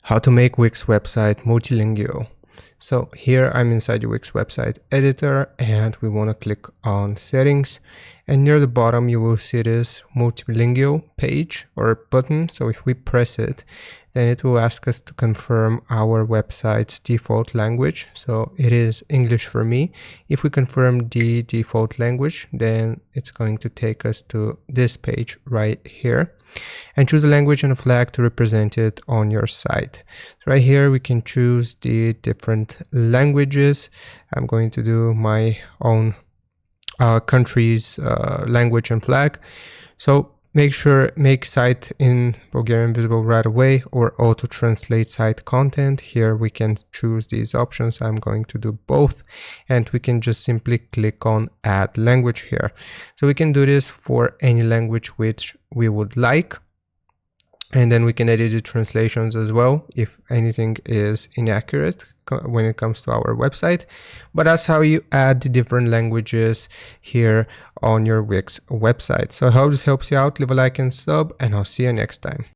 How to make Wix website multilingual. So here I'm inside the Wix website editor and we want to click on settings, and near the bottom you will see this multilingual page or button. So if we press it, then it will ask us to confirm our website's default language. So it is English for me. If we confirm the default language, then it's going to take us to this page right here, and choose a language and a flag to represent it on your site. So right here we can choose the different languages. I'm going to do my own country's language and flag. So make site in Bulgarian visible right away, or auto translate site content. Here we can choose these options. I'm going to do both, and we can just simply click on add language here. So we can do this for any language which we would like, and then we can edit the translations as well if anything is inaccurate when it comes to our website. But that's how you add the different languages here on your Wix website. So I hope this helps you out. Leave a like and sub, and I'll see you next time.